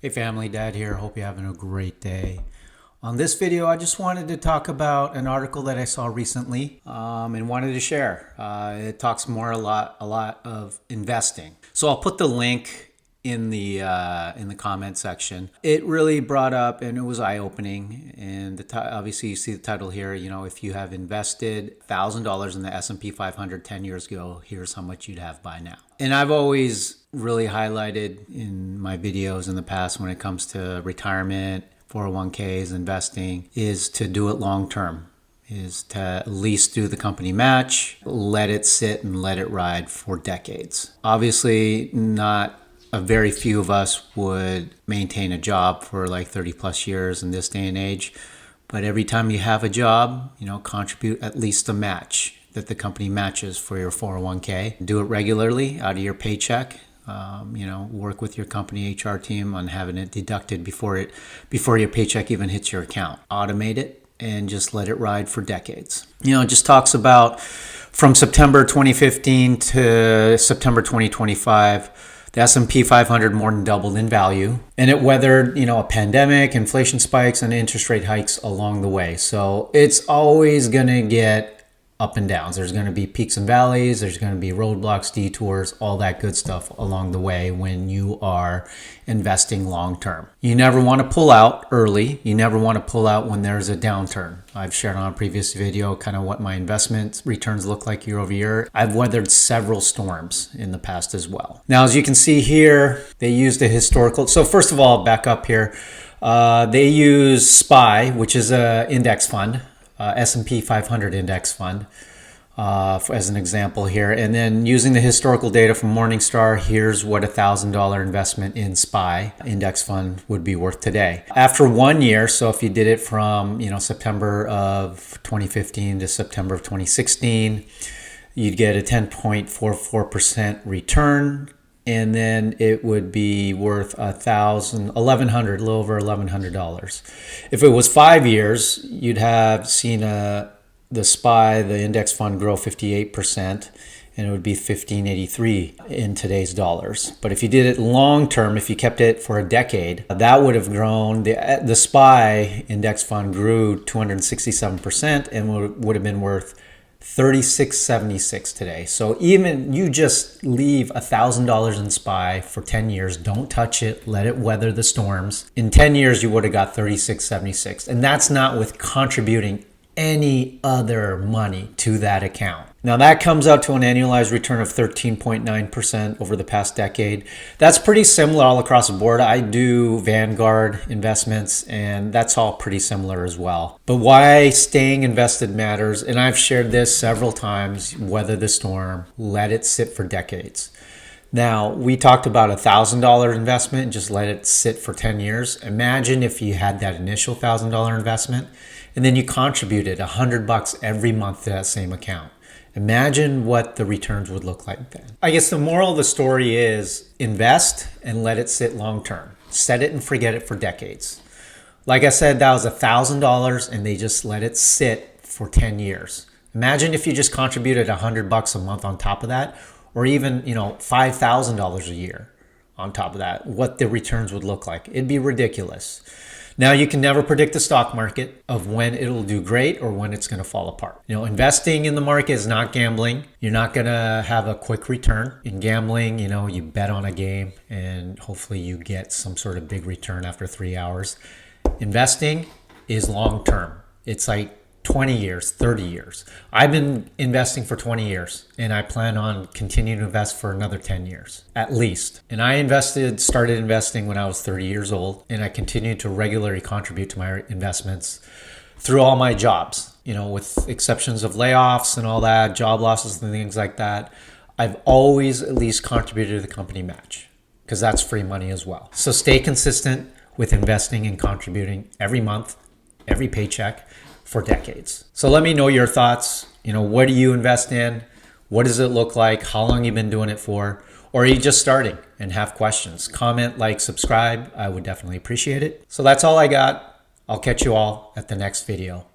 Hey family, Dad here. Hope you're having a great day. On this video, I just wanted to talk about an article that I saw recently and wanted to share. It talks a lot of investing. So I'll put the link in the comment section. It really brought up, and it was eye-opening. And obviously, you see the title here. You know, if you have invested $1,000 in the S&P 500 10 years ago, here's how much you'd have by now. And I've always really highlighted in my videos in the past when it comes to retirement, 401ks, investing, is to do it long term, is to at least do the company match, let it sit and let it ride for decades. Obviously, not a very few of us would maintain a job for like 30 plus years in this day and age. But every time you have a job, you know, contribute at least a match that the company matches for your 401k. Do it regularly out of your paycheck. Work with your company HR team on having it deducted before your paycheck even hits your account. Automate it and just let it ride for decades. You know, it just talks about from September 2015 to September 2025, the S&P 500 more than doubled in value, and it weathered, a pandemic, inflation spikes, and interest rate hikes along the way. So it's always going to get up and downs. There's going to be peaks and valleys. There's going to be roadblocks, detours, all that good stuff along the way when you are investing long term. You never want to pull out early. You never want to pull out when there's a downturn. I've shared on a previous video kind of what my investment returns look like year over year. I've weathered several storms in the past as well. Now, as you can see here, they used a historical. So first of all, back up here. They use SPY, which is an index fund. S&P 500 index fund as an example here, and then using the historical data from Morningstar, here's what $1,000 investment in SPY index fund would be worth today. After 1 year, so if you did it from September of 2015 to September of 2016, you'd get a 10.44% return. And then it would be worth $1,100, a little over $1,100. If it was 5 years, you'd have seen the SPY, the index fund, grow 58%, and it would be $1,583 in today's dollars. But if you did it long term, if you kept it for a decade, that would have grown. The SPY index fund grew 267% and would have been worth $36.76 today. So even you just leave $1,000 in SPY for 10 years, don't touch it, let it weather the storms. In 10 years, you would have got $36.76. And that's not with contributing any other money to that account. Now that comes out to an annualized return of 13.9% over the past decade. That's pretty similar all across the board. I do Vanguard investments, and that's all pretty similar as well. But why staying invested matters, and I've shared this several times, weather the storm, let it sit for decades. Now, we talked about $1,000 investment and just let it sit for 10 years. Imagine if you had that initial $1,000 investment and then you contributed $100 every month to that same account. Imagine what the returns would look like then. I guess the moral of the story is invest and let it sit long term. Set it and forget it for decades. Like I said, that was $1,000 and they just let it sit for 10 years. Imagine if you just contributed $100 a month on top of that, or even, $5,000 a year on top of that, what the returns would look like. It'd be ridiculous. Now, you can never predict the stock market of when it'll do great or when it's going to fall apart. Investing in the market is not gambling. You're not going to have a quick return. In gambling, you bet on a game and hopefully you get some sort of big return after 3 hours. Investing is long term. It's like 20 years, 30 years. I've been investing for 20 years and I plan on continuing to invest for another 10 years at least. And I started investing when I was 30 years old, and I continued to regularly contribute to my investments through all my jobs, with exceptions of layoffs and all that, job losses and things like that. I've always at least contributed to the company match because that's free money as well. So stay consistent with investing and contributing every month, every paycheck, for decades. So let me know your thoughts. What do you invest in? What does it look like? How long you've been doing it for? Or are you just starting and have questions? Comment, like, subscribe. I would definitely appreciate it. So that's all I got. I'll catch you all at the next video.